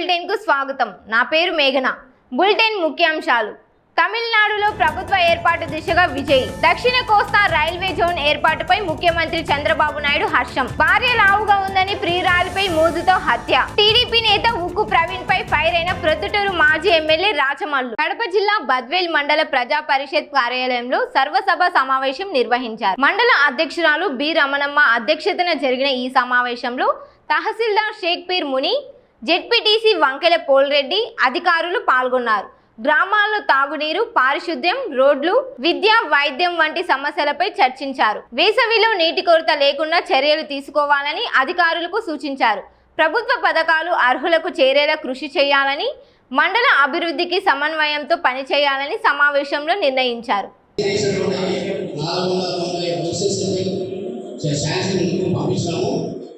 Bulletin కు స్వాగతం. నా పేరు మేఘన. బులెటిన్ ముఖ్యాంశాలు. తమిళనాడులో ప్రభుత్వ ఏర్పాటు దిశగా విజయ్. దక్షిణ కోస్తా రైల్వే జోన్ ఏర్పాటుపై ముఖ్యమంత్రి చంద్రబాబు నాయుడు హర్షం. భార్య లావుగా ఉందని ప్రియురాలిపై మోజుతో హత్య. టీడీపీ నేత ఉక్కు ప్రవీణ్ పై ఫైర్ అయిన ప్రొద్దుటూరు మాజీ ఎమ్మెల్యే రాచమల్లు. కడప జిల్లా బద్వేల్ మండల ప్రజా పరిషత్ కార్యాలయంలో సర్వసభ సమావేశం నిర్వహించారు. మండల అధ్యక్షురాలు బి రమణమ్మ అధ్యక్షతన జరిగిన ఈ సమావేశంలో తహసీల్దార్ షేక్ పీర్ ముని, జెడ్పీటీసీ వంకెల పోల్రెడ్డి అధికారులు పాల్గొన్నారు. గ్రామాల్లో తాగునీరు, పారిశుద్ధ్యం, రోడ్లు, విద్య, వైద్యం వంటి సమస్యలపై చర్చించారు. వేసవిలో నీటి కొరత లేకుండా చర్యలు తీసుకోవాలని అధికారులకు సూచించారు. ప్రభుత్వ పథకాలు అర్హులకు చేరేలా కృషి చేయాలని, మండల అభివృద్ధికి సమన్వయంతో పనిచేయాలని సమావేశంలో నిర్ణయించారు.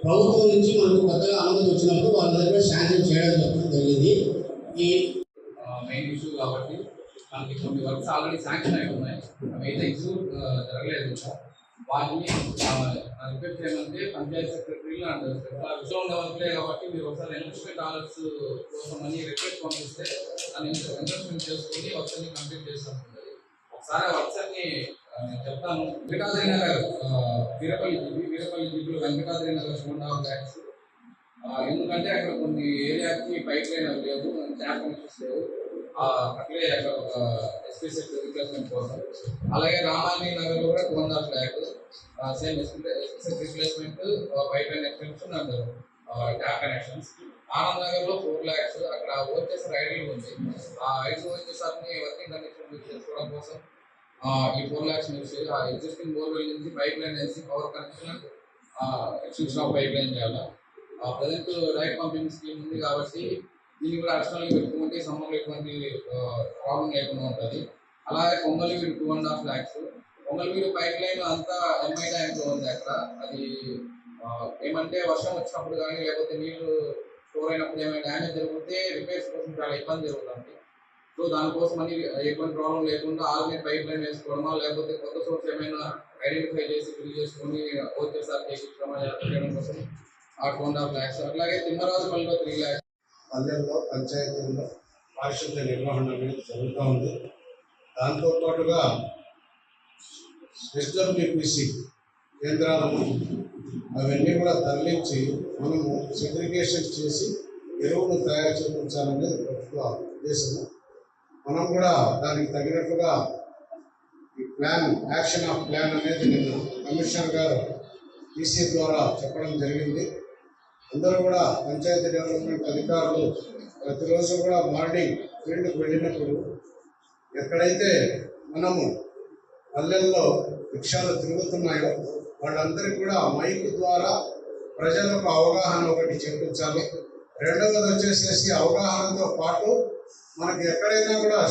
ప్రభుత్వం నుంచి మనకు కొత్తగా అనుమతి వచ్చినప్పుడు వాళ్ళ దగ్గర శాంక్షన్ చేయడం జరిగింది. ఈ మెయిన్ ఇష్యూ కాబట్టి మనకి కొన్ని వర్క్స్ ఆల్రెడీ శాంక్షన్ అయి ఉన్నాయి. అవి అయితే ఎగ్జిక్యూట్ జరగలేదు. వాటిని రిక్వెస్ట్ చేయమంటే పంచాయతీ సెక్రటరీలు అండ్ విషయం ఉన్న వర్క్లే కాబట్టి మీరు ఒకసారి ఇన్వెస్ట్మెంట్ ఆర్డర్స్ కోసం అని రిక్వెస్ట్ పంపిస్తే దాన్ని ఇన్వెస్ట్మెంట్ చేసుకుని వర్క్స్ అన్ని కంప్లీట్ చేస్తాం. ఒకసారి వర్క్స్ అన్ని నేను చెప్తాను. వెంకటాద్రి నగర్ వీరపల్లి జీపులు వెంకటాద్రి నగర్ 2.5 lakhs. ఎందుకంటే అక్కడ కొన్ని ఏరియాకి పైప్ లైన్ అవి లేదు, ట్యాప్ కనెక్షన్స్ లేవు. అట్లే అక్కడ ఒక ఎస్పీ సెట్ రిప్లేస్మెంట్ కోసం. అలాగే రామాని నగర్లో కూడా 2.5 lakhs same SP set replacement, pipe line extension and tap connections. Anand నగర్లో 4 lakhs. అక్కడ ఓచెస్ ఐడియల్ ఉంది. ఆ 5 ఓచెస్ అన్ని వర్కింగ్ కండిషన్ చేసుకోవడం కోసం ఈ 4 lakhs నుంచి ఎగ్జిస్టింగ్ బోర్వెల్ నుంచి పైప్ లైన్ వేసి power connection, extension of pipe line చేయాలి. ప్రజెంట్ రైట్ పంపింగ్ స్కీమ్ ఉంది కాబట్టి దీన్ని కూడా అడిషనల్గా పెట్టుకుంటే సమ్మర్లో ఎటువంటి ప్రాబ్లం లేకుండా ఉంటుంది. అలాగే కొంగలవీడు 2.5 lakhs. కొంగలవీడు పైప్ లైన్ అంతా ఎంఐ ట్యాంక్లో ఉంది. అక్కడ అది ఏమంటే వర్షం వచ్చినప్పుడు కానీ లేకపోతే నీళ్లు స్టోర్ అయినప్పుడు ఏమైనా డ్యామేజ్ జరిగితే రిపేర్స్ కోసం చాలా ఇబ్బంది జరుగుతుంది. సో దానికోసం అని ఎటువంటి ప్రాబ్లం లేకుండా ఆల్రెడీ పైప్ లైన్ వేసుకోవడమా లేకపోతే కొత్త సోర్స్ ఏమైనా ఐడెంటిఫై చేసి ఫిల్ చేసుకుని ఓచేసారి చేయడం కోసం 2.5 lakhs. అట్లాగే తిమ్మరాజుపల్లిలో 3 lakhs. పల్లెల్లో పంచాయతీల్లో పారిశుద్ధ్య నిర్వహణ అనేది జరుగుతూ ఉంది. దాంతోపాటుగా ఎస్డబ్ల్యూపీసీ కేంద్రాలను అవన్నీ కూడా తరలించి మనము సెగ్రిగేషన్ చేసి ఎరువును తయారు చేయించాలనేది ప్రభుత్వ ఉద్దేశము. మనం కూడా దానికి తగినట్టుగా ఈ ప్లాన్, యాక్షన్ ఆఫ్ ప్లాన్ అనేది నిన్న కమిషనర్ గారు ఈసీ ద్వారా చెప్పడం జరిగింది. అందరూ కూడా పంచాయతీ డెవలప్మెంట్ అధికారులు ప్రతిరోజు కూడా మార్నింగ్ ఫీల్డ్కి వెళ్ళినప్పుడు ఎక్కడైతే మనము పల్లెల్లో వృక్షాలు తిరుగుతున్నాయో వాళ్ళందరికీ కూడా మైక్ ద్వారా ప్రజలకు అవగాహన ఒకటి చెప్పించాలి. రెండవది వచ్చేసేసి అవగాహనతో పాటు మనకి ఎక్కడైనా కూడా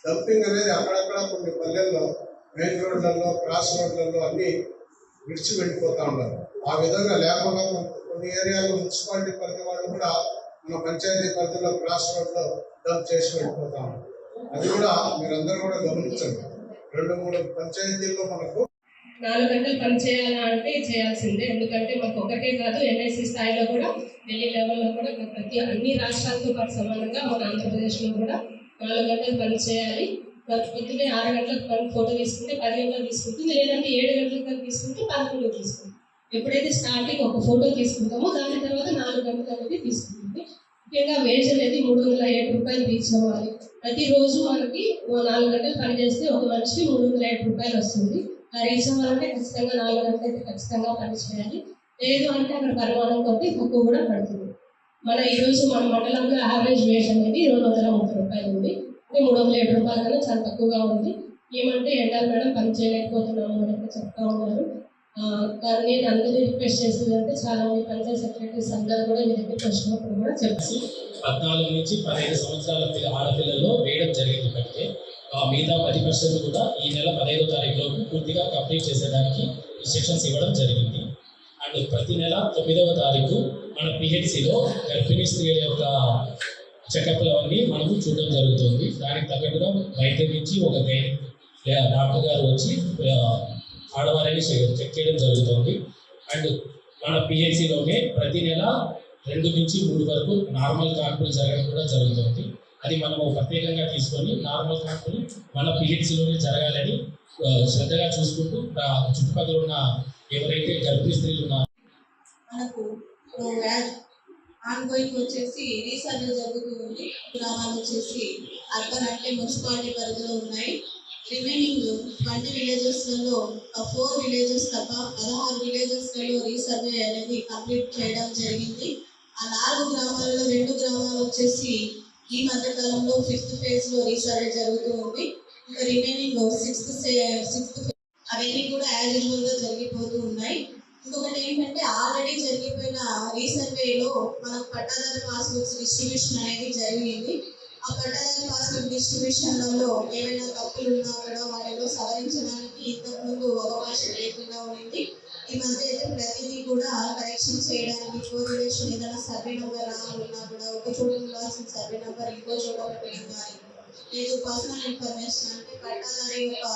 డంపింగ్ అనేది అక్కడక్కడ కొన్ని పల్లెల్లో మెయిన్ రోడ్లలో, క్రాస్ రోడ్లలో అన్నీ విడిచి వెళ్ళిపోతూ ఉన్నారు. ఆ విధంగా లేకుండా కొన్ని ఏరియాలో మున్సిపాలిటీ పరిధి వాళ్ళు కూడా మన పంచాయతీ పరిధిలో క్రాస్ రోడ్లో డంప్ చేసి వెళ్ళిపోతా ఉన్నారు. అది కూడా మీరందరూ కూడా గమనించండి. 2-3 పంచాయతీల్లో మనకు 4 గంటలు పని చేయాలంటే చేయాల్సిందే. ఎందుకంటే మాకు ఒకటే కాదు, ఎన్ఐసి స్థాయిలో కూడా, ఢిల్లీ లెవెల్లో కూడా ప్రతి అన్ని రాష్ట్రాలతో పాటు సమానంగా మన ఆంధ్రప్రదేశ్లో కూడా 4 గంటలు పని చేయాలి. పొద్దున్నే 6 గంటలకు పని ఫోటో తీసుకుంటే 10 గంటలు తీసుకుంటుంది, లేదంటే 7 గంటలకు తీసుకుంటే 11 తీసుకుంటుంది. ఎప్పుడైతే స్టార్టింగ్ ఒక ఫోటో తీసుకుంటామో దాని తర్వాత 4 గంటలు అనేది తీసుకుంటుంది. ముఖ్యంగా వేజ్ అనేది 307 రూపాయలు రీచ్ అవ్వాలి. ప్రతిరోజు మనకి 4 గంటలు పని చేస్తే ఒక మనిషికి 307 రూపాయలు వస్తుంది. రీచ్ అవ్వాలంటే ఖచ్చితంగా 4 గంటలు అయితే ఖచ్చితంగా పని చేయాలి. లేదు అంటే అక్కడ పరిమాణం కొద్దీ తక్కువ కూడా పడుతుంది. ఈరోజు మన మండలంలో యావరేజ్ వేజ్ అనేది 230 రూపాయలు ఉంది. 307 రూపాయల కన్నా చాలా తక్కువగా ఉంది. ఏమంటే ఎండాలి మేడం పని చేయలేకపోతున్నాము అని చెప్తా ఉన్నారు. కానీ నేను అందరూ రిక్వెస్ట్ చేసేదంటే చాలా మంది పంచాయతీ సెక్రటరీస్ అందరూ కూడా మీ దగ్గరికి వచ్చినప్పుడు కూడా చెప్పాలి. 14 నుంచి 15 సంవత్సరాల ఆడపిల్లల్లో వేయడం జరిగింది. కంటే మిగతా 10% కూడా ఈ నెల 15వ తారీఖులోపు పూర్తిగా కంప్లీట్ చేసేదానికి ఇన్స్ట్రక్షన్స్ ఇవ్వడం జరిగింది. అండ్ ప్రతి నెల 9వ తారీఖు మన పిహెచ్సిలో గర్భిణీ స్త్రీల యొక్క చెకప్లు అవన్నీ మనకు చూడడం జరుగుతుంది. దానికి తగ్గట్టుగా వైద్యం నుంచి ఒక డాక్టర్ గారు వచ్చి ఆడవారిని చెక్ చేయడం జరుగుతుంది. అండ్ మన పిహెచ్సిలోనే ప్రతి నెల 2 నుంచి 3 వరకు నార్మల్ కాన్పులు జరగడం కూడా జరుగుతుంది. అది మనము ప్రత్యేకంగా తీసుకొని నార్మల్ కాన్పులు మన పిహెచ్సిలోనే జరగాలని శ్రద్ధగా చూసుకుంటూ చుట్టుపక్కల ఉన్న ఎవరైతే గర్భిణీ స్త్రీలు ఉన్నారో మనకు ఆన్గోయింగ్ వచ్చేసి రీసర్వే జరుగుతూ ఉంది. గ్రామాలు వచ్చేసి అర్బన్ అంటే మున్సిపాలిటీ పరిధిలో ఉన్నాయి. రిమైనింగ్ 20 విలేజెస్లలో 4 విలేజెస్ తప్ప 16 విలేజెస్లలో రీసర్వే అనేది కంప్లీట్ చేయడం జరిగింది. ఆ 4 గ్రామాలలో 2 గ్రామాలు వచ్చేసి ఈ మధ్య కాలంలో 5th phase రీసర్వే జరుగుతూ ఉంది. ఇంకా రిమైనింగ్ 6th అవన్నీ కూడా యాజ్ యూజువల్గా జరిగిపోతూ ఉన్నాయి. ఇంకొకటి ఏంటంటే ఆల్రెడీ జరిగిపోయిన రీసర్వేలో మనకు పట్టాదారు పాస్బుక్స్ డిస్ట్రిబ్యూషన్ అనేది జరిగింది. ఆ పట్టాదారు పాస్బుక్ డిస్ట్రిబ్యూషన్లలో ఏమైనా తప్పులు ఉన్నా కూడా వాటిలో సవరించడానికి ఇంతకుముందు అవకాశం లేకుండా ఉంది. ఈ మధ్య అయితే ప్రతిదీ కూడా కరెక్షన్ చేయడానికి కోరిలేషన్ ఏదైనా సర్వే నెంబర్ ఉన్నా కూడా ఒక చోట ఉండాల్సిన సర్వే నెంబర్ ఇంకో చోట పెట్టడం కానీ లేదు పర్సనల్ ఇన్ఫర్మేషన్ అంటే పట్టాదారు యొక్క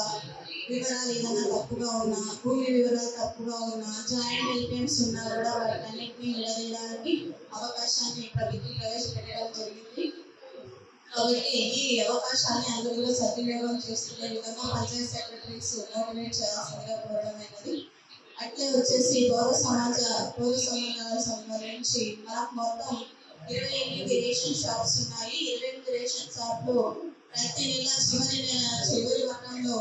వివరాలు ఏదైనా తప్పుగా ఉన్నా భూమి వివరాలు తప్పుగా ఉన్నా జాయింట్ ఎలిమెంట్స్ ఉన్నా కూడా వాటన్నిటిని నిలదీయడానికి అవకాశాన్ని ప్రభుత్వం ప్రవేశపెట్టడం జరిగింది. కాబట్టి ఈ అవకాశాన్ని అందరూ సద్వినియోగం చేసుకునే విధంగా పంచాయత్ సెక్రటరీస్ మోటివేట్ చేయాల్సిందిగా కోరడమైనది. అట్లే వచ్చేసి పౌర సంబంధాలకు సంబంధించి మనకు మొత్తం 28 రేషన్ షాప్స్ ఉన్నాయి. 28 రేషన్ షాప్లో ప్రతి నెల చివరి వారంలో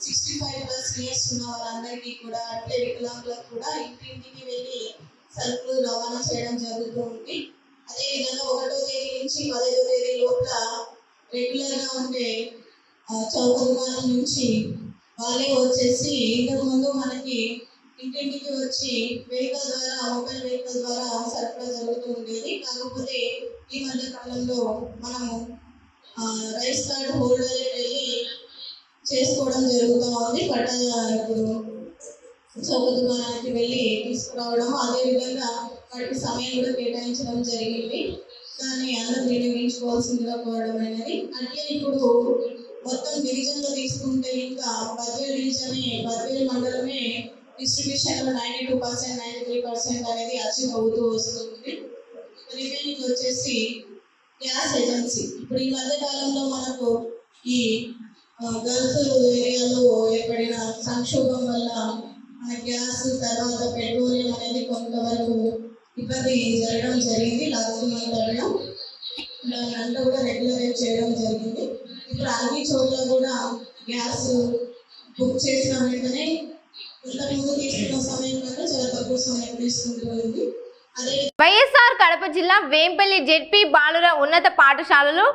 65+ years ఉన్న వాళ్ళందరికీ కూడా అట్లే వికలాంగులకు కూడా ఇంటింటికి వెళ్ళి సరుకులు రవాణా చేయడం జరుగుతూ ఉంది. అదేవిధంగా 1వ తేదీ నుంచి 15వ తేదీ లోపల రెగ్యులర్గా ఉండే చౌక దుకాణం నుంచి వాళ్ళే వచ్చేసి ఇంతకుముందు మనకి ఇంటింటికి వచ్చి వెహికల్ ద్వారా మొబైల్ వెహికల్ ద్వారా సరఫరా జరుగుతూ ఉండేది. కాకపోతే ఈ మధ్య కాలంలో మనము రైస్ కార్డ్ హోల్డర్ వెళ్ళి చేసుకోవడం జరుగుతూ ఉంది. ఇప్పుడు చౌక దుకాణానికి వెళ్ళి తీసుకురావడం అదేవిధంగా వాటికి సమయం కూడా కేటాయించడం జరిగింది. కానీ అందరూ వినియోగించుకోవాల్సిందిగా కోరడం అనేది. అట్లే ఇప్పుడు మొత్తం గిరిజనలో తీసుకుంటే ఇంకా బద్వేల్ బద్వేల్ మండలమే డిస్ట్రిబ్యూషన్లో 92%, 93% అనేది అచీవ్ అవుతూ వస్తుంది. రిమైనింగ్ వచ్చేసి గ్యాస్ ఏజెన్సీ. ఇప్పుడు ఈ మధ్య కాలంలో మనకు ఈ గల్ఫ్ ఏరియాలో ఏర్పడిన సంక్షోభం వల్ల మన గ్యాస్ తర్వాత పెట్రోలియం అనేది కొంతవరకు ఇబ్బంది జరగడం జరిగింది. లాస్ట్ మంత్లో దాన్ని అంతా కూడా రెగ్యులరైజ్ చేయడం జరిగింది. ఇప్పుడు అన్ని చోట్ల కూడా గ్యాస్ బుక్ చేసిన వెంటనే ఇంతకుముందు తీసుకున్న సమయం కన్నా చాలా తక్కువ సమయం తీసుకుంటుంది. వైఎస్ఆర్ కడప జిల్లా వేంపల్లి జెడ్పీ బాలుర ఉన్నత పాఠశాలలో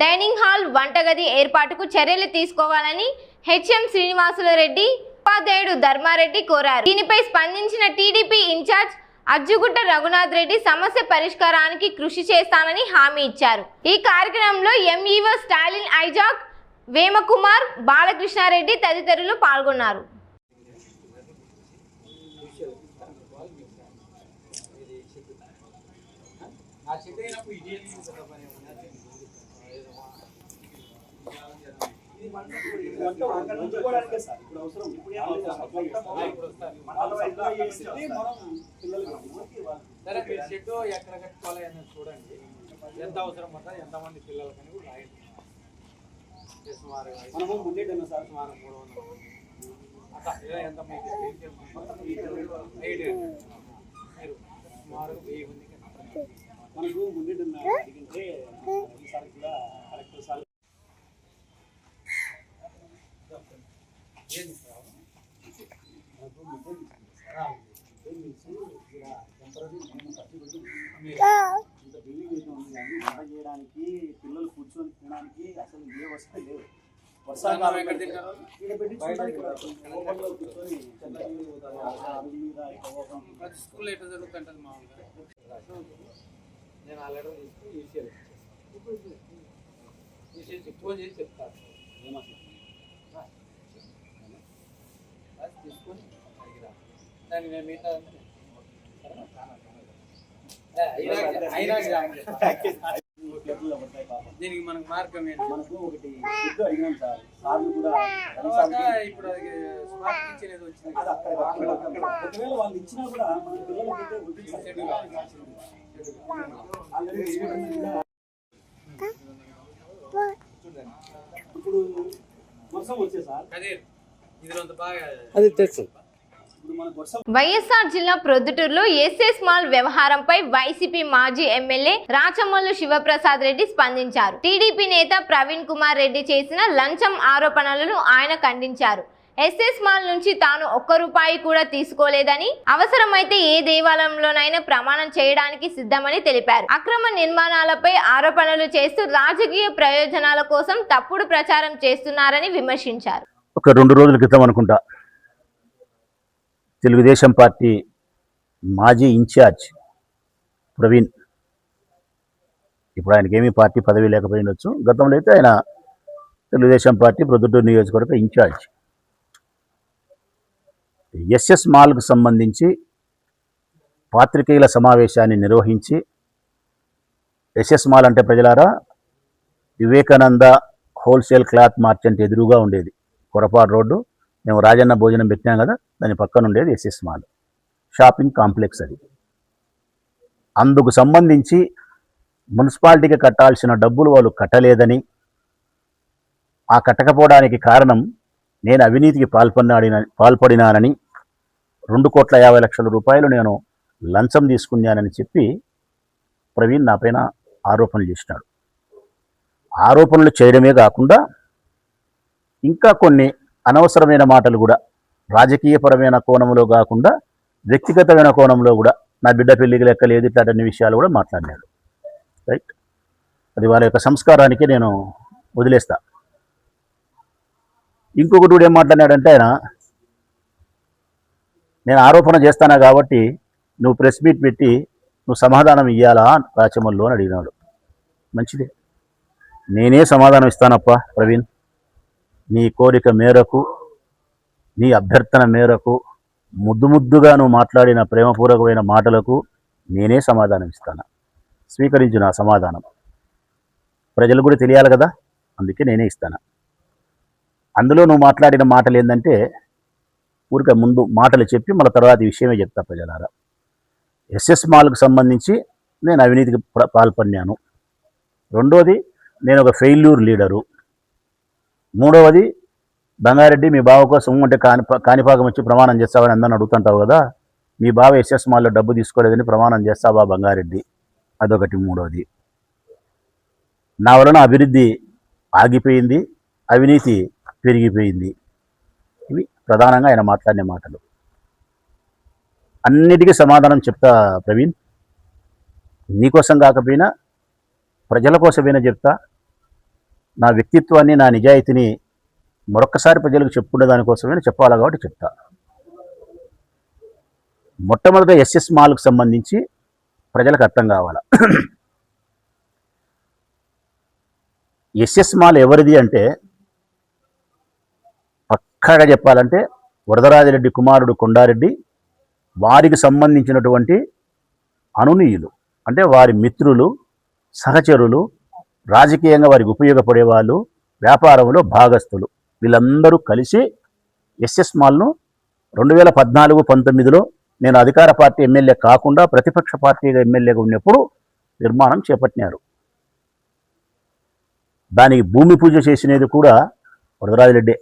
డైనింగ్ హాల్ వంటగది ఏర్పాటుకు చర్యలు తీసుకోవాలని హెచ్ఎం శ్రీనివాసులరెడ్డి ఉపాధ్యాయుడు ధర్మారెడ్డి కోరారు. దీనిపై స్పందించిన టీడీపీ ఇన్ఛార్జ్ అజ్జుగుట్ట రఘునాథ్ రెడ్డి సమస్య పరిష్కారానికి కృషి చేస్తానని హామీ ఇచ్చారు. ఈ కార్యక్రమంలో ఎంఈఓ స్టాలిన్ ఐజాక్, వేమకుమార్, బాలకృష్ణారెడ్డి తదితరులు పాల్గొన్నారు. సరే మీరు చెట్టు ఎక్కడ కట్టుకోవాలి అనేది చూడండి. ఎంత అవసరం పడుతుంది, ఎంతమంది పిల్లలు కానీ కూడా రాయండి. సుమారు మనము ముందేటన్నా సార్ సుమారు 300 అట్లా ఎంత మీకు మీరు సుమారు 1000 మంది మనకు ముందేటన్నా అడిగితే ఈసారి కూడా కలెక్టర్ సార్ చేయడానికి పిల్లలు కూర్చొని తినడానికి అసలు ఏ వసతి లేదు. వర్షాకాలం స్కూల్ ఎట్లా జరుగుతుంటుంది మామూలుగా. నేను ఆ లెటర్ తీసుకుని ఫోన్ చేసి చెప్తాను. తీసుకొని దాన్ని మేము మిగతా దీనికి మనకు మార్గం ఏంటి? మనకు ఒకటి అడిగినాం సార్. సార్లు కూడా ఇప్పుడు అది స్మార్ట్ కిచెన్ ఏదో వచ్చింది. ఒకవేళ వాళ్ళు ఇచ్చినా కూడా మన పిల్లలకైతే ఇప్పుడు వర్షం వచ్చే సార్ అది తెలుసు. ఇప్పుడు మనకు వర్షం వైఎస్ఆర్ జిల్లా ప్రొద్దుటూరులో ఎస్ఎస్ మాల్ వ్యవహారంపై వైసీపీ మాజీ ఎమ్మెల్యే రాచమల్లు శివప్రసాద్ రెడ్డి స్పందించారు. టీడీపీ నేత ప్రవీణ్ కుమార్ రెడ్డి చేసిన లంచం ఆరోపణలను ఆయన ఖండించారు. ఎస్ఎస్ మాల్ నుంచి తాను ₹1 కూడా తీసుకోలేదని, అవసరమైతే ఏ దేవాలయంలోనైనా ప్రమాణం చేయడానికి సిద్ధమని తెలిపారు. అక్రమ నిర్మాణాలపై ఆరోపణలు చేస్తూ రాజకీయ ప్రయోజనాల కోసం తప్పుడు ప్రచారం చేస్తున్నారని విమర్శించారు. ఒక 2 రోజుల క్రితం అనుకుంటా తెలుగుదేశం పార్టీ మాజీ ఇన్ఛార్జ్ ప్రవీణ్, ఇప్పుడు ఆయనకి ఏమీ పార్టీ పదవి లేకపోయినొచ్చు, గతంలో అయితే ఆయన తెలుగుదేశం పార్టీ ప్రొద్దుటూరు నియోజకవర్గ ఇన్ఛార్జ్, ఎస్ఎస్ మాల్కు సంబంధించి పాత్రికేయుల సమావేశాన్ని నిర్వహించి, ఎస్ఎస్ మాల్ అంటే ప్రజలారా వివేకానంద హోల్సేల్ క్లాత్ మార్చెంట్ ఎదురుగా ఉండేది కొరపాడు రోడ్డు, మేము రాజన్న భోజనం పెట్టినాం కదా, దాని పక్కన ఉండేది ఎస్ఎస్ మాల్ షాపింగ్ కాంప్లెక్స్. అది అందుకు సంబంధించి మున్సిపాలిటీకి కట్టాల్సిన డబ్బులు వాళ్ళు కట్టలేదని, ఆ కట్టకపోవడానికి కారణం నేను అవినీతికి పాల్పడినానని, 2,50,00,000 నేను లంచం తీసుకున్నానని చెప్పి ప్రవీణ్ నా పైన ఆరోపణలు చేసినాడు. ఆరోపణలు చేయడమే కాకుండా ఇంకా కొన్ని అనవసరమైన మాటలు కూడా రాజకీయపరమైన కోణంలో కాకుండా వ్యక్తిగతమైన కోణంలో కూడా, నా బిడ్డ పెళ్లికి లెక్కలేదు, ఇట్లాంటి విషయాలు కూడా మాట్లాడినాడు. రైట్, అది వాళ్ళ యొక్క సంస్కారానికి నేను వదిలేస్తా. ఇంకొకటి కూడా ఏం మాట్లాడినాడంటే ఆయన, నేను ఆరోపణ చేస్తానా కాబట్టి నువ్వు ప్రెస్ మీట్ పెట్టి నువ్వు సమాధానం ఇవ్వాలా రాచమల్లు అని అడిగినాడు. మంచిదే, నేనే సమాధానం ఇస్తానప్పా ప్రవీణ్, నీ కోరిక మేరకు, నీ అభ్యర్థన మేరకు, ముద్దుగా నువ్వు మాట్లాడిన ప్రేమపూర్వకమైన మాటలకు నేనే సమాధానం ఇస్తాను. స్వీకరించు నా సమాధానం, ప్రజలు కూడా తెలియాలి కదా, అందుకే నేనే ఇస్తాను. అందులో నువ్వు మాట్లాడిన మాటలు ఏంటంటే, ఊరికే ముందు మాటలు చెప్పి మళ్ళీ తర్వాత ఈ విషయమే చెప్తా ప్రజలారా. ఎస్ఎస్ మాల్కు సంబంధించి నేను అవినీతికి పాల్పడినాను. రెండోది, నేను ఒక ఫెయిల్యూర్ లీడరు. మూడవది, బంగారెడ్డి మీ బావ కోసం అంటే కాణిపాకం వచ్చి ప్రమాణం చేస్తావని అందరిని అడుగుతుంటావు కదా, మీ బావ ఎస్ఎస్ మాల్లో డబ్బు తీసుకోలేదని ప్రమాణం చేస్తావా బంగారెడ్డి, అదొకటి. మూడవది, నా వలన అభివృద్ధి ఆగిపోయింది, అవినీతి పెరిగిపోయింది. ఇవి ప్రధానంగా ఆయన మాట్లాడిన మాటలు. అన్నిటికీ సమాధానం చెప్తా ప్రవీణ్, నీకోసం కాకపోయినా ప్రజల కోసమైనా చెప్తా. నా వ్యక్తిత్వాన్ని, నా నిజాయితీని మరొక్కసారి ప్రజలకు చెప్పుకునే దానికోసమైనా చెప్పాలి కాబట్టి చెప్తా. మొట్టమొదట ఎస్ఎస్ మాల్కు సంబంధించి ప్రజలకు అర్థం కావాలా. ఎస్ఎస్ మాల్ ఎవరిది అంటే, పక్కాగా చెప్పాలంటే వరదరాజిరెడ్డి కుమారుడు కొండారెడ్డి, వారికి సంబంధించినటువంటి అనునీయులు, అంటే వారి మిత్రులు, సహచరులు, రాజకీయంగా వారికి ఉపయోగపడే వాళ్ళు, వ్యాపారంలో భాగస్తులు, వీళ్ళందరూ కలిసి ఎస్ఎస్ మాల్ను 2014-19లో నేను అధికార పార్టీ ఎమ్మెల్యే కాకుండా ప్రతిపక్ష పార్టీగా ఎమ్మెల్యేగా ఉన్నప్పుడు నిర్మాణం చేపట్టినారు. దానికి భూమి పూజ చేసినది కూడా వరదరాజిరెడ్డి.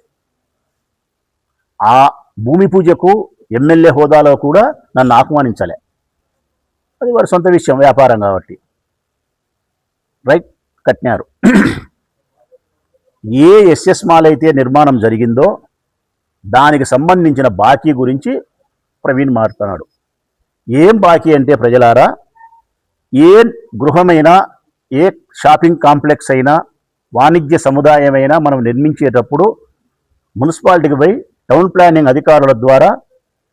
ఆ భూమి పూజకు ఎమ్మెల్యే హోదాలో కూడా నన్ను ఆహ్వానించలే, అది వారి సొంత విషయం, వ్యాపారం కాబట్టి. రైట్, కట్టినారు. ఏ ఎస్ఎస్ మాల్ అయితే నిర్మాణం జరిగిందో దానికి సంబంధించిన బాకీ గురించి ప్రవీణ్ మాట్లాడుతున్నాడు. ఏం బాకీ అంటే ప్రజలారా, ఏ గృహమైనా, ఏ షాపింగ్ కాంప్లెక్స్ అయినా, వాణిజ్య సముదాయమైనా మనం నిర్మించేటప్పుడు మున్సిపాలిటీకి పోయి టౌన్ ప్లానింగ్ అధికారుల ద్వారా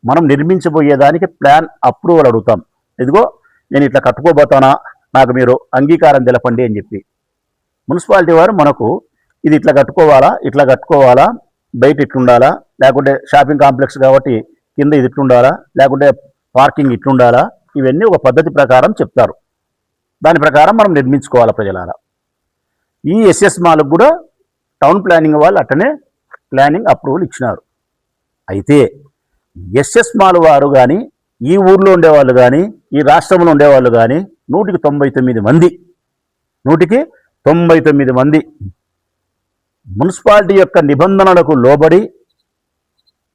మనం నిర్మించబోయేదానికి ప్లాన్ అప్రూవల్ అడుగుతాం. ఇదిగో నేను ఇట్లా కట్టుకోబోతానా, నాకు మీరు అంగీకారం తెలపండి అని చెప్పి మున్సిపాలిటీ వారు మనకు ఇది ఇట్లా కట్టుకోవాలా, బయట ఇట్లుండాలా, లేకుంటే షాపింగ్ కాంప్లెక్స్ కాబట్టి కింద ఇది ఇట్లుండాలా, లేకుంటే పార్కింగ్ ఇట్లుండాలా, ఇవన్నీ ఒక పద్ధతి ప్రకారం చెప్తారు. దాని ప్రకారం మనం నిర్మించుకోవాలి ప్రజలారా. ఈ ఎస్ఎస్ మాల్కు కూడా టౌన్ ప్లానింగ్ వాళ్ళు అట్టనే ప్లానింగ్ అప్రూవల్ ఇచ్చినారు. అయితే ఎస్ఎస్ మాల్ వారు కానీ ఈ ఊర్లో ఉండేవాళ్ళు కానీ ఈ రాష్ట్రంలో ఉండేవాళ్ళు కానీ 199 మంది 199 మంది మున్సిపాలిటీ యొక్క నిబంధనలకు లోబడి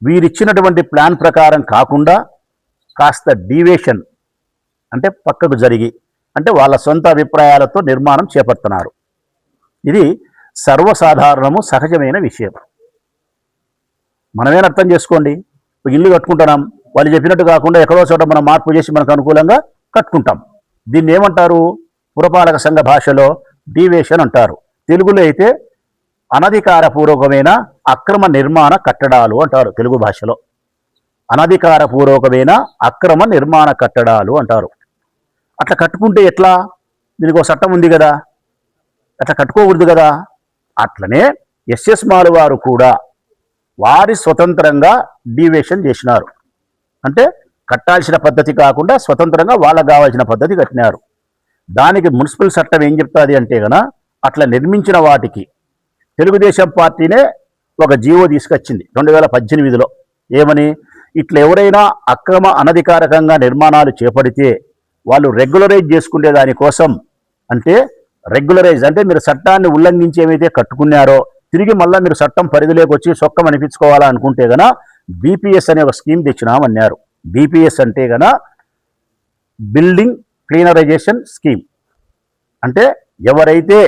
వీరిచ్చినటువంటి ప్లాన్ ప్రకారం కాకుండా కాస్త డీవియేషన్ అంటే పక్కకు జరిగి అంటే వాళ్ళ సొంత అభిప్రాయాలతో నిర్మాణం చేపడుతున్నారు. ఇది సర్వసాధారణము, సహజమైన విషయం. మనమేం అర్థం చేసుకోండి, ఇల్లు కట్టుకుంటున్నాం, వాళ్ళు చెప్పినట్టు కాకుండా ఎక్కడో చోట మనం మార్పు చేసి మనకు అనుకూలంగా కట్టుకుంటాం. దీన్ని ఏమంటారు? పురపాలక సంఘ భాషలో డీవియేషన్ అంటారు. తెలుగులో అయితే అనధికారపూర్వకమైన అక్రమ నిర్మాణ కట్టడాలు అంటారు. తెలుగు భాషలో అనధికారపూర్వకమైన అక్రమ నిర్మాణ కట్టడాలు అంటారు. అట్లా కట్టుకుంటే ఎట్లా? దీనికి ఒక చట్టం ఉంది కదా, అట్లా కట్టుకోకూడదు కదా. అట్లనే ఎస్ఎస్ మాల్ వారు కూడా వారి స్వతంత్రంగా డీవియేషన్ చేసినారు. అంటే కట్టాల్సిన పద్ధతి కాకుండా స్వతంత్రంగా వాళ్ళకు కావాల్సిన పద్ధతి కట్టినారు. దానికి మున్సిపల్ చట్టం ఏం చెప్తుంది అంటే గన అట్లా నిర్మించిన వాటికి తెలుగుదేశం పార్టీనే ఒక జీవో తీసుకొచ్చింది 2018లో. ఏమని? ఇట్లా ఎవరైనా అక్రమ అనధికారకంగా నిర్మాణాలు చేపడితే వాళ్ళు రెగ్యులరైజ్ చేసుకునే దానికోసం, అంటే రెగ్యులరైజ్ అంటే మీరు చట్టాన్ని ఉల్లంఘించి ఏమైతే కట్టుకున్నారో తిరిగి మళ్ళీ మీరు చట్టం పరిధిలోకి వచ్చి సొక్కం అనిపించుకోవాలా అనుకుంటే గన బీపీఎస్ అనే ఒక స్కీమ్ తెచ్చినామన్నారు. బీపీఎస్ అంటే గన బిల్డింగ్ క్లీనరైజేషన్ స్కీమ్. అంటే ఎవరైతే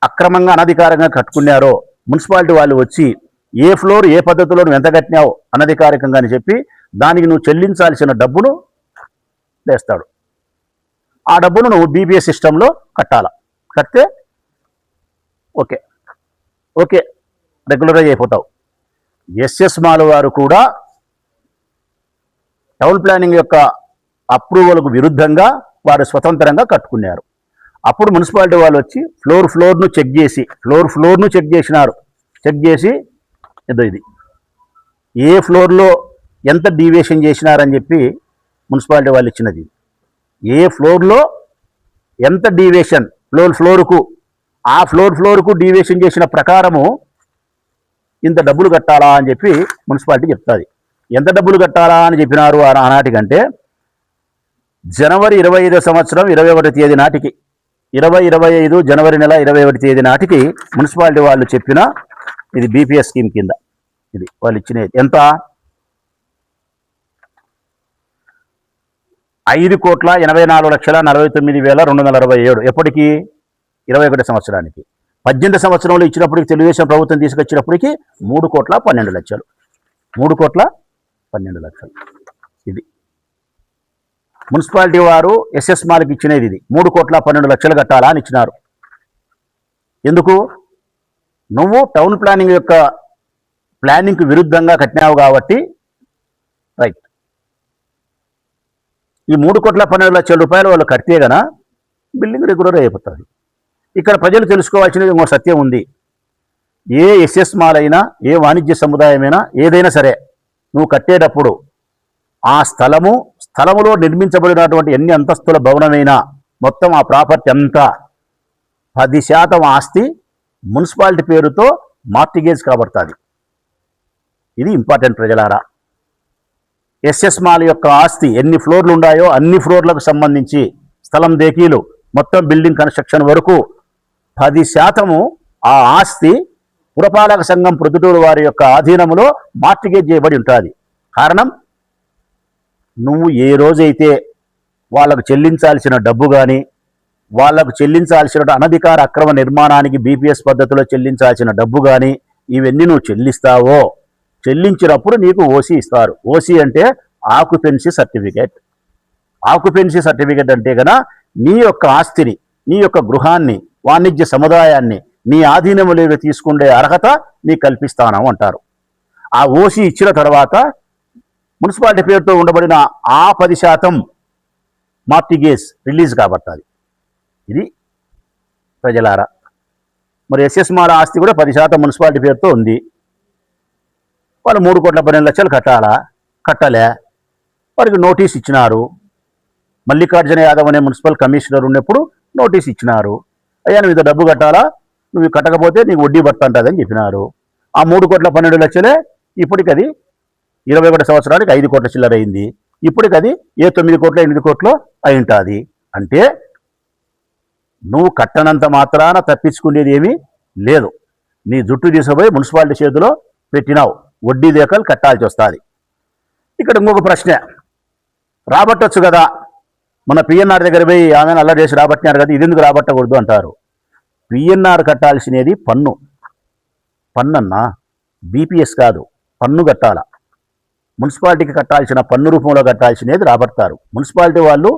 అక్రమంగా అనధికారంగా కట్టుకున్నారో మున్సిపాలిటీ వాళ్ళు వచ్చి ఏ ఫ్లోర్ ఏ పద్ధతిలో నువ్వు ఎంత కట్టినావు అనధికారికంగా అని చెప్పి దానికి నువ్వు చెల్లించాల్సిన డబ్బును వేస్తాడు. ఆ డబ్బును నువ్వు బీపీఎస్ సిస్టంలో కట్టాల. కడితే ఓకే రెగ్యులరైజ్ అయిపోతావు. ఎస్ఎస్ మాల్ వారు కూడా టౌన్ ప్లానింగ్ యొక్క అప్రూవల్కు విరుద్ధంగా వారు స్వతంత్రంగా కట్టుకున్నారు. అప్పుడు మున్సిపాలిటీ వాళ్ళు వచ్చి ఫ్లోర్ను చెక్ చేసినారు. చెక్ చేసి ఇది ఏ ఫ్లోర్లో ఎంత డీవియేషన్ చేసినారని చెప్పి మున్సిపాలిటీ వాళ్ళు ఇచ్చినది. ఏ ఫ్లోర్లో ఎంత డీవియేషన్ ఫ్లోర్కు ఆ ఫ్లోర్కు డీవియేషన్ చేసిన ప్రకారము ఇంత డబ్బులు కట్టాలా అని చెప్పి మున్సిపాలిటీ చెప్తుంది. ఎంత డబ్బులు కట్టాలా అని చెప్పినారు ఆనాటికంటే జనవరి 25 సంవత్సరం 21 తేదీ నాటికి 2025 జనవరి నెల 21 తేదీ నాటికి మున్సిపాలిటీ వాళ్ళు చెప్పిన ఇది బీపీఎస్ స్కీమ్ కింద ఇది వాళ్ళు ఇచ్చినది ఎంత? 5,84,49,247. ఎప్పటికి? 21 సంవత్సరానికి. 18 సంవత్సరంలో ఇచ్చినప్పటికి తెలుగుదేశం ప్రభుత్వం తీసుకొచ్చినప్పటికి 3,12,00,000. 3,12,00,000 ఇది మున్సిపాలిటీ వారు ఎస్ఎస్ మాల్కి ఇచ్చినది. ఇది 3,12,00,000 కట్టాలా అని ఇచ్చినారు. ఎందుకు? నువ్వు టౌన్ ప్లానింగ్ యొక్క ప్లానింగ్కి విరుద్ధంగా కట్టినావు కాబట్టి రైట్. ఈ 3,12,00,000 రూపాయలు వాళ్ళు కడితే గన బిల్డింగ్ రెగ్యులర్ అయిపోతుంది. ఇక్కడ ప్రజలు తెలుసుకోవాల్సినది ఇంకో సత్యం ఉంది. ఏ ఎస్ఎస్ మాల్ అయినా ఏ వాణిజ్య సముదాయమైనా ఏదైనా సరే నువ్వు కట్టేటప్పుడు ఆ స్థలములో నిర్మించబడినటువంటి ఎన్ని అంతస్తుల భవనమైనా మొత్తం ఆ ప్రాపర్టీ అంతా 10% ఆస్తి మున్సిపాలిటీ పేరుతో మార్టిగేజ్ కాబడుతుంది. ఇది ఇంపార్టెంట్ ప్రజలారా. ఎస్ఎస్ మాల్ యొక్క ఆస్తి ఎన్ని ఫ్లోర్లు ఉన్నాయో అన్ని ఫ్లోర్లకు సంబంధించి స్థలం దేకీలు మొత్తం బిల్డింగ్ కన్స్ట్రక్షన్ వరకు 10% ఆ ఆస్తి పురపాలక సంఘం ప్రొద్దుటూరు వారి యొక్క ఆధీనంలో మార్టిగేజ్ చేయబడి ఉంటుంది. కారణం, నువ్వు ఏ రోజైతే వాళ్ళకు చెల్లించాల్సిన డబ్బు కానీ వాళ్లకు చెల్లించాల్సిన అనధికార అక్రమ నిర్మాణానికి బీపీఎస్ పద్ధతిలో చెల్లించాల్సిన డబ్బు కానీ ఇవన్నీ నువ్వు చెల్లిస్తావో చెల్లించినప్పుడు నీకు ఓసీ ఇస్తారు. ఓసీ అంటే ఆక్యుపెన్సీ సర్టిఫికేట్. ఆక్యుపెన్సీ సర్టిఫికేట్ అంటే కనుక నీ యొక్క ఆస్తిని, నీ యొక్క గృహాన్ని, వాణిజ్య సముదాయాన్ని నీ ఆధీనంలోకి తీసుకునే అర్హత నీకు కల్పిస్తాను అంటారు. ఆ ఓసీ ఇచ్చిన తర్వాత మున్సిపాలిటీ పేరుతో ఉండబడిన ఆ 10% మార్టిగేజ్ రిలీజ్ కాబట్టాలి. ఇది ప్రజలారా. మరి ఎస్ఎస్ మాల్ ఆస్తి కూడా 10% మున్సిపాలిటీ పేరుతో ఉంది. వాళ్ళు 3,12,00,000 కట్టాలా? కట్టలే. వారికి నోటీస్ ఇచ్చినారు. మల్లికార్జున యాదవ్ అనే మున్సిపల్ కమిషనర్ ఉన్నప్పుడు నోటీస్ ఇచ్చినారు. అయ్యా నువ్వు ఇంత డబ్బు కట్టాలా, నువ్వు కట్టకపోతే నీకు వడ్డీ భర్త అంటుందని చెప్పినారు. ఆ 3,12,00,000 ఇప్పటికి అది 21 సంవత్సరానికి 5 కోట్ల చిల్లర అయింది. ఇప్పటికి అది ఏ 9 కోట్లు 8 కోట్లు అయి ఉంటుంది. అంటే నువ్వు కట్టనంత మాత్రాన తప్పించుకునేది ఏమీ లేదు. నీ జుట్టు తీసుకుపోయి మున్సిపాలిటీ చేతిలో పెట్టినావు, వడ్డీ లేకలు కట్టాల్సి వస్తుంది. ఇక్కడ ఇంకొక ప్రశ్న, రాబట్టొచ్చు కదా, మన పిఎన్ఆర్ దగ్గర పోయి ఆమెను అల్లరి చేసి రాబట్టినారు కదా, ఇది ఎందుకు రాబట్టకూడదు అంటారు. పిఎన్ఆర్ కట్టాల్సినది పన్ను, పన్నన్నా బీపీఎస్ కాదు, పన్ను కట్టాల. మున్సిపాలిటీకి కట్టాల్సిన పన్ను రూపంలో కట్టాల్సినది రాబడతారు. మున్సిపాలిటీ వాళ్ళు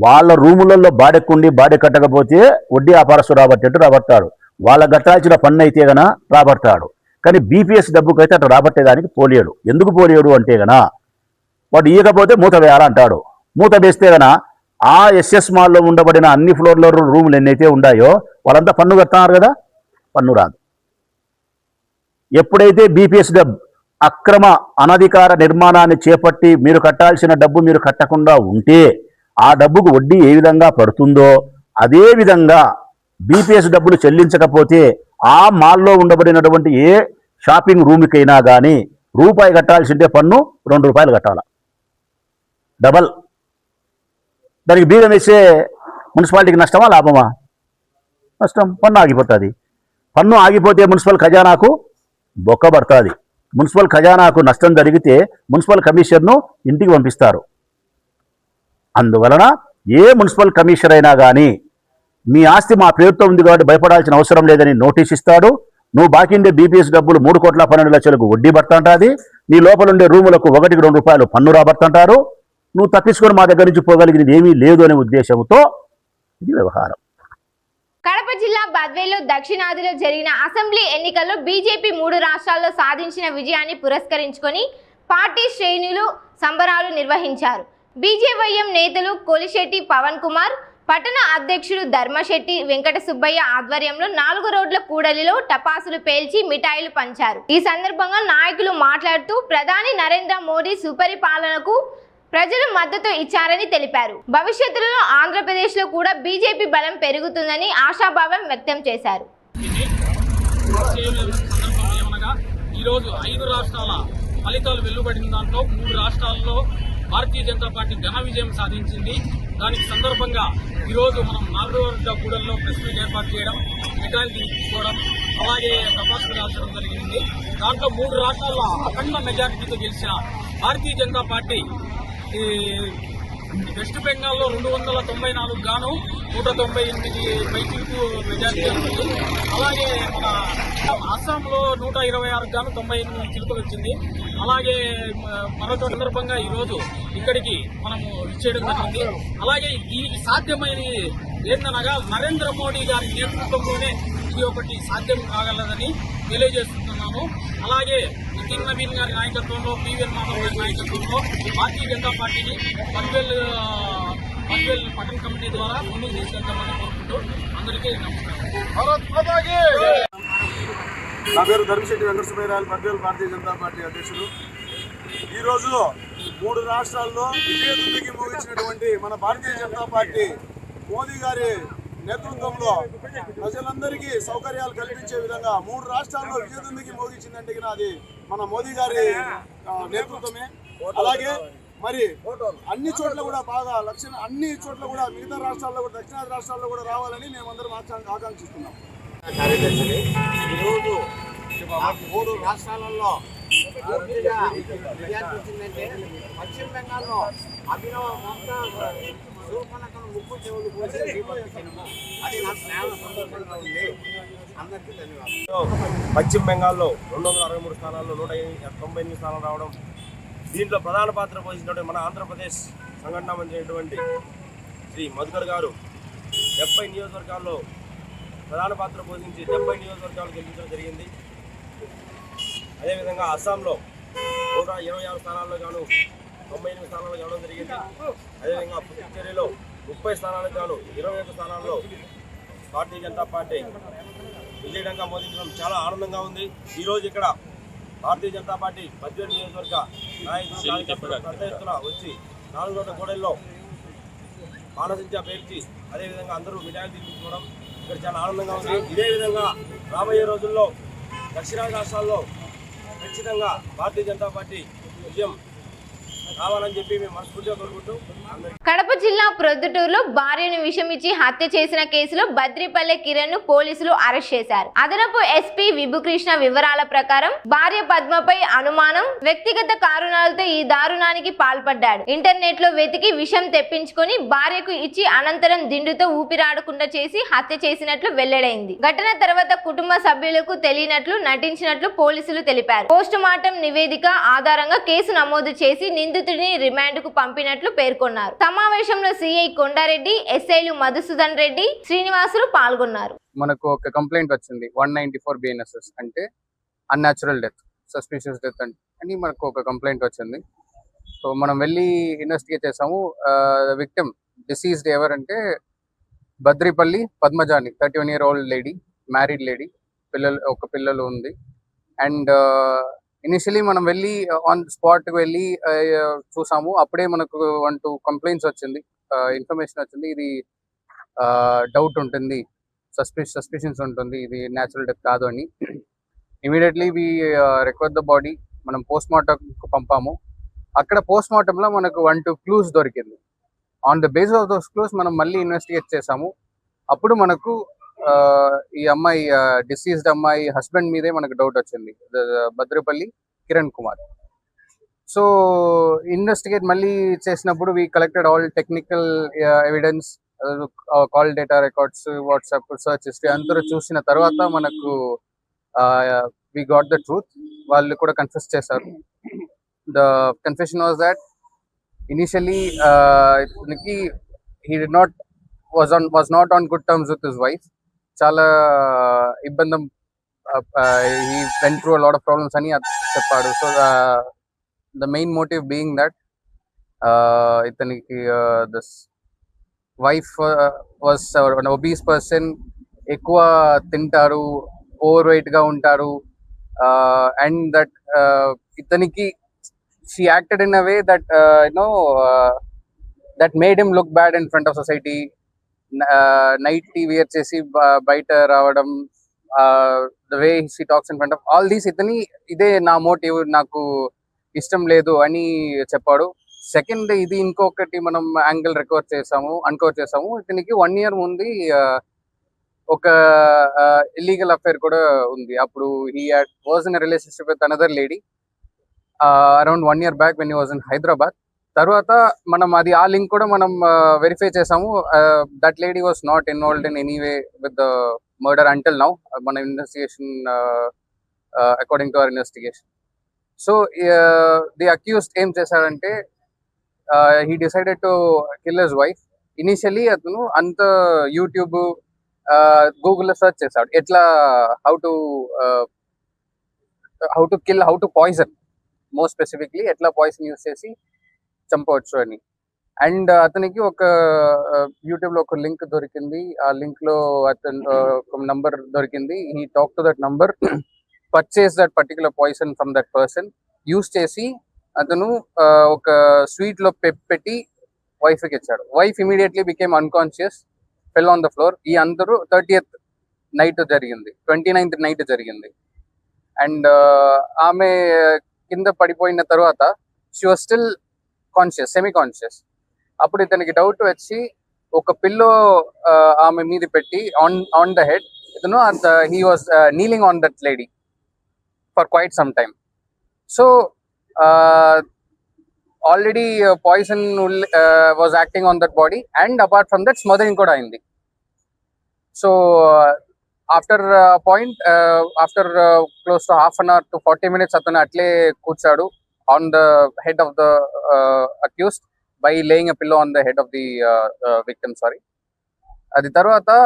వాళ్ళ రూములలో బాడెక్కుండి బాడె కట్టకపోతే వడ్డీ వ్యాపారస్తు రాబట్టేట్టు రాబడతాడు. వాళ్ళకి కట్టాల్సిన పన్ను అయితే గన రాబడతాడు. కానీ బీపీఎస్ డబ్బుకైతే అట్లా రాబట్టేదానికి పోలేడు. ఎందుకు పోలేడు అంటే గన వాడు ఇయ్యకపోతే మూత వేయాలంటాడు. మూత వేస్తే గన ఆ ఎస్ఎస్ మాల్లో ఉండబడిన అన్ని ఫ్లోర్లో రూములు ఎన్నైతే ఉన్నాయో వాళ్ళంతా పన్ను కడుతున్నారు కదా, పన్ను రాదు. ఎప్పుడైతే బీపీఎస్ డబ్బు అక్రమ అనధికార నిర్మాణాన్ని చేపట్టి మీరు కట్టాల్సిన డబ్బు మీరు కట్టకుండా ఉంటే ఆ డబ్బుకు వడ్డీ ఏ విధంగా పడుతుందో అదే విధంగా బీపీఎస్ డబ్బులు చెల్లించకపోతే ఆ మాల్లో ఉండబడినటువంటి ఏ షాపింగ్ రూమ్కైనా కానీ రూపాయి కట్టాల్సింటే పన్ను 2 రూపాయలు కట్టాల, డబల్. దానికి బీగం వేసే మున్సిపాలిటీకి నష్టమా లాభమా? నష్టం. పన్ను ఆగిపోతుంది. పన్ను ఆగిపోతే మున్సిపల్ ఖజానాకు బొక్కబడుతుంది. మున్సిపల్ ఖజానాకు నష్టం జరిగితే మున్సిపల్ కమిషనర్ను ఇంటికి పంపిస్తారు. అందువలన ఏ మున్సిపల్ కమిషనర్ అయినా కానీ మీ ఆస్తి మా పేరుతో ఉంది కాబట్టి భయపడాల్సిన అవసరం లేదని నోటీస్ ఇస్తాడు. నువ్వు బాకీ ఉండే బీపీఎస్ డబ్బులు 3,12,00,000 వడ్డీ పడుతుంటుంది. నీ లోపల ఉండే రూములకు 1కి 2 రూపాయలు పన్ను రాబడుతుంటారు. నువ్వు తప్పించుకొని మా దగ్గర నుంచి పోగలిగినది ఏమీ లేదు అనే ఉద్దేశంతో ఇది వ్యవహారం. కడప జిల్లా బద్వేలు దక్షిణాదిలో జరిగిన అసెంబ్లీ ఎన్నికల్లో బీజేపీ 3 రాష్ట్రాల్లో సాధించిన విజయాన్ని పురస్కరించుకొని పార్టీ శ్రేణులు సంబరాలు నిర్వహించారు. బీజేవైఎం నేతలు కొలిశెట్టి పవన్ కుమార్, పట్టణ అధ్యక్షుడు ధర్మశెట్టి వెంకట సుబ్బయ్య ఆధ్వర్యంలో 4 రోడ్ల కూడలిలో టపాసులు పేల్చి మిఠాయిలు పంచారు. ఈ సందర్భంగా నాయకులు మాట్లాడుతూ ప్రధాని నరేంద్ర మోడీ సుపరిపాలనకు ప్రజలు మద్దతు ఇచ్చారని తెలిపారు. భవిష్యత్తులో ఆంధ్రప్రదేశ్లో కూడా బీజేపీ బలం పెరుగుతుందని ఆశాభావం వ్యక్తం చేశారు. ఈరోజు 5 రాష్ట్రాల ఫలితాలు వెలువడిన దాంట్లో 3 రాష్ట్రాల్లో భారతీయ జనతా పార్టీ ఘన విజయం సాధించింది. దానికి సందర్భంగా ఈరోజు మనం 4వ రోడ్ల కూడల్లో ప్రెస్ మీట్ ఏర్పాటు చేయడం, మిఠాయిలు తీసుకోవడం, అలాగే తపాసులు రాల్చడం జరిగింది. దాంట్లో 3 రాష్ట్రాల్లో అఖండ మెజారిటీతో గెలిచిన భారతీయ జనతా పార్టీ వెస్ట్ బెంగాల్లో 294 గాను 198 పైచిలకు మెజారిటీ వచ్చింది. అలాగే మన అస్సాంలో 126 గాను 98 చిలుకలు వచ్చింది. అలాగే మరొక సందర్భంగా ఈరోజు ఇక్కడికి మనము ఇచ్చేయడం జరిగింది. అలాగే దీనికి సాధ్యమైనది ఏంటనగా నరేంద్ర మోడీ గారి నేతృత్వంలోనే ఇది ఒకటి సాధ్యం కాగలదని తెలియజేస్తున్నాము. అలాగే నితిన్ నవీన్ గారి నాయకత్వంలో, పివిఎన్ మాధవ్ గారి నాయకత్వంలో భారతీయ జనతా పార్టీని పద్వేల్ పట్టణ కమిటీ ద్వారా ముందుకు తీసుకెళ్తామని కోరుకుంటూ అందరికీ నమస్కారం. నా పేరు ధర్మశెట్టి వెంకట సుబ్బయ్య, పద్వేల్ భారతీయ జనతా పార్టీ అధ్యక్షుడు. ఈరోజు 3 రాష్ట్రాల్లో విజయదుందుకి మోగించినటువంటి మన భారతీయ జనతా పార్టీ మోదీ గారి నేతృత్వంలో ప్రజలందరికీ సౌకర్యాలు కల్పించే విధంగా 3 రాష్ట్రాల్లో విజయదుందుకి మోగించిందంటే అది మన మోదీ గారి నేతృత్వమే. అలాగే మరి అన్ని చోట్ల కూడా బాగా అన్ని చోట్ల కూడా మిగతా రాష్ట్రాల్లో కూడా దక్షిణాది రాష్ట్రాల్లో కూడా రావాలని మేమందరం ఆకాంక్షిస్తున్నాం. కార్యదర్శిని ఈరోజు 3 రాష్ట్రాలలో విజయానికి వచ్చిందంటే పశ్చిమ బెంగాల్లో అభినవ మమతా శూర్పణఖను ముక్కు చెవులు పోసి అది నాకు చాలా సంతోషంగా ఉంది. అందరికీ ధన్యవాదాలు. పశ్చిమ బెంగాల్లో 263 స్థానాల్లో 198 స్థానాలు రావడం, దీంట్లో ప్రధాన పాత్ర పోషించినటువంటి మన ఆంధ్రప్రదేశ్ సంఘటన మంత్రి శ్రీ మధుకర్ గారు 70 నియోజకవర్గాల్లో ప్రధాన పాత్ర పోషించి 70 నియోజకవర్గాలు గెలిపించడం జరిగింది. అదేవిధంగా అస్సాంలో 126 స్థానాల్లో గాను 98 స్థానాలు కావడం జరిగింది. అదేవిధంగా పుదుచ్చేరిలో 30 స్థానాలకు గాను 21 స్థానాల్లో భారతీయ జనతా పార్టీ విజయంగా మోదించడం చాలా ఆనందంగా ఉంది. ఈరోజు ఇక్కడ భారతీయ జనతా పార్టీ బద్వేల్ నియోజకవర్గ నాయకులు పెద్ద ఎత్తున వచ్చి 4 రోడ్ల కూడల్లో మానసించా పేర్చి అదేవిధంగా అందరూ మిఠాయిలు తీసుకోవడం ఇక్కడ చాలా ఆనందంగా ఉంది. ఇదే విధంగా రాబోయే రోజుల్లో దక్షిణాది రాష్ట్రాల్లో ఖచ్చితంగా భారతీయ జనతా పార్టీ విజయం రావాలని చెప్పి మేము మనస్ఫూర్తిగా కోరుకుంటూ కడప జిల్లా ప్రొద్దుటూరులో భార్యను విషమిచ్చి హత్య చేసిన కేసులో బద్రిపల్లె కిరణ్ ను పోలీసులు అరెస్ట్ చేశారు. అదనపు ఎస్పీ విభుకృష్ణ వివరాల ప్రకారం భార్య పద్మపై అనుమానం, వ్యక్తిగత కారణాలతో ఈ దారుణానికి పాల్పడ్డాడు. ఇంటర్నెట్ లో వెతికి విషం తెప్పించుకొని భార్యకు ఇచ్చి అనంతరం దిండుతో ఊపిరాడకుండా చేసి హత్య చేసినట్లు వెల్లడైంది. ఘటన తర్వాత కుటుంబ సభ్యులకు తెలియనట్లు నటించినట్లు పోలీసులు తెలిపారు. పోస్ట్ మార్టం నివేదిక ఆధారంగా కేసు నమోదు చేసి నిందితుడిని రిమాండ్ కు పంపినట్లు పేర్కొన్నారు. సమావేశంలో సిఐ కొండారెడ్డి, ఎస్ఐలు మధుసూదన్ రెడ్డి, శ్రీనివాసులు పాల్గొన్నారు. మనకు ఒక కంప్లైంట్ వచ్చింది 194 BNSS అంటే అన్యాచురల్ డెత్, సస్పిషియస్ డెత్ అని మనకు ఒక కంప్లైంట్ వచ్చింది. సో మనం వెళ్ళి ఇన్వెస్టిగేట్ చేసాము. విక్టిమ్ డిసీజ్డ్ ఎవరంటే బద్రిపల్లి పద్మజాని, 31-year-old లేడీ, మ్యారీడ్ లేడీ, పిల్లలు ఉంది. అండ్ ఇనిషియలీ మనం వెళ్ళి ఆన్ స్పాట్కి వెళ్ళి చూసాము. అప్పుడే మనకు 1-2 కంప్లైంట్స్ వచ్చింది, ఇన్ఫర్మేషన్ వచ్చింది, ఇది డౌట్ ఉంటుంది, సస్పిషన్స్ ఉంటుంది, ఇది న్యాచురల్ డెత్ కాదు అని. Immediately we require the body, మనం పోస్ట్ మార్టంకు పంపాము. అక్కడ పోస్ట్ మార్టంలో మనకు 1-2 క్లూస్ దొరికింది. On the base of those clues మనం మళ్ళీ ఇన్వెస్టిగేట్ చేసాము. అప్పుడు మనకు ఈ అమ్మాయి డిసీజ్డ్ అమ్మాయి హస్బెండ్ మీదే మనకు డౌట్ వచ్చింది, బద్రిపల్లి కిరణ్ కుమార్. సో ఇన్వెస్టిగేట్ మళ్ళీ చేసినప్పుడు we collected all technical evidence, call data records, WhatsApp search history అందరూ చూసిన తర్వాత మనకు వి గాట్ ద ట్రూత్. వాళ్ళు కూడా కన్ఫెస్ చేశారు. The confession was that initially he did not was not on good terms with his wife. చాలా ఇబ్బంది, he went through a lot of problems అని చెప్పాడు. So the main motive being that ఇతనికి this wife was an obese person, ఎక్కువ తింటారు, over weight గా ఉంటారు, and that ఇతనికి she acted in a way that that made him look bad in front of society. Night wear చేసి బయట రావడం, the way she talks in front of all these, ఇదే నా మోటివ్, నాకు ఇష్టం లేదు అని చెప్పాడు. సెకండ్, ఇది ఇంకొకటి మనం యాంగిల్ అన్కవర్ చేసాము. ఇతనికి 1 year ముందు ఒక ఇల్లీగల్ అఫైర్ కూడా ఉంది. అప్పుడు he was in relationship with another lady around 1 year back when he was in Hyderabad. తర్వాత మనం అది ఆ లింక్ కూడా మనం వెరిఫై చేసాము. That lady was not involved in any way with the murder until now, మన investigation according to our investigation. So the accused ఏం చేశాడంటే he decided to kill his wife. Initially అతను అంత యూట్యూబ్, గూగుల్లో search చేశాడు, ఎట్లా how to kill, how to poison, more specifically ఎట్లా poison use చేసి చంపవచ్చు అని. అండ్ అతనికి ఒక యూట్యూబ్లో ఒక లింక్ దొరికింది. ఆ లింక్లో ఒక నంబర్ దొరికింది. He talk to that number, purchase that particular poison from that person. Use చేసి అతను ఒక స్వీట్లో పెట్టి వైఫ్కి ఇచ్చాడు. Wife immediately became unconscious, fell on the floor. ఈ అందరూ 30th నైట్ జరిగింది, 29th నైట్ జరిగింది. అండ్ ఆమె కింద పడిపోయిన తర్వాత she was still conscious, semi conscious. అప్పుడు ఇతనికి డౌట్ వచ్చి ఒక పిల్లో ఆమె మీద పెట్టి ఆన్ ద హెడ్, ఇతను he was kneeling on that lady for quite some time. So already poison was acting on that body, and apart from that smothering కూడా అయింది. So after point, after close to half an hour to 40 minutes అతను అట్లే కూర్చాడు on the head of the accused by laying a pillow on the head of the victim. Adi tarvata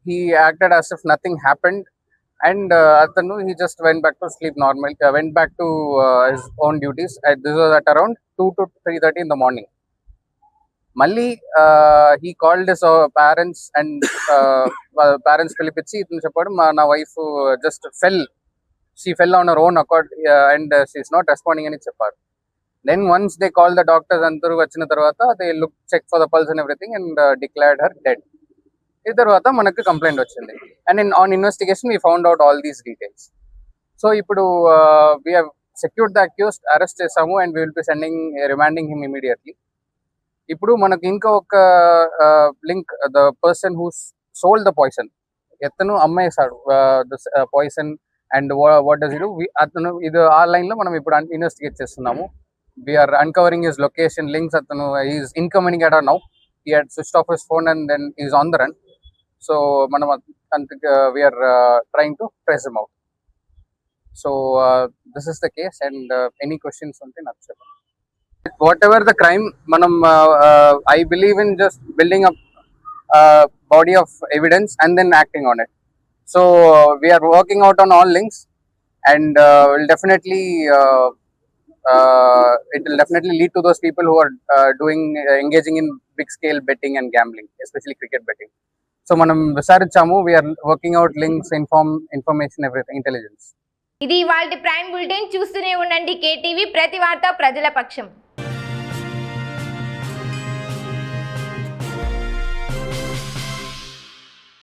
he acted as if nothing happened, and atanu he just went back to sleep normal, went back to his own duties. This was at around 2 to 3:30 in the morning. Malli he called his parents, and parents pilipichi itanu cheppadu, na wife just she fell on her own accord, and she is not responding ani chepparu. Then once they called the doctors, andaru vachina tarvata they checked for the pulse and everything, and declared her dead. Ee tarvata manaku complaint vachindi, and on investigation we found out all these details. So ippudu we have secured the accused, arrest చేసాము and we will be sending remanding him immediately. ఇప్పుడు మనకి ఇంకా ఒక link, the person who sold the poison, ఎతను అమ్మేశాడు poison and what does do, అతను ఇది ఆ లైన్ లో మనం ఇప్పుడు ఇన్వెస్టిగేట్ చేస్తున్నాము. We're uncovering his location links. అతను is incoming now. He had switched off his phone and then he's on the run. So manam we are trying to trace him out. So this is the case, and any questions unte నాకు చెప్పండి. Whatever the crime, manam I believe in just building up body of evidence and then acting on it. So we are working out on all links, and will definitely it will definitely lead to those people who are engaging in big scale betting and gambling, especially cricket betting. So manam visarichamu, we are working out links, information, everything, intelligence. ఇది ఇవాల్టి prime bulletin. చూస్తూనే ఉండండి KTV, ప్రతి వార్త ప్రజల పక్షం.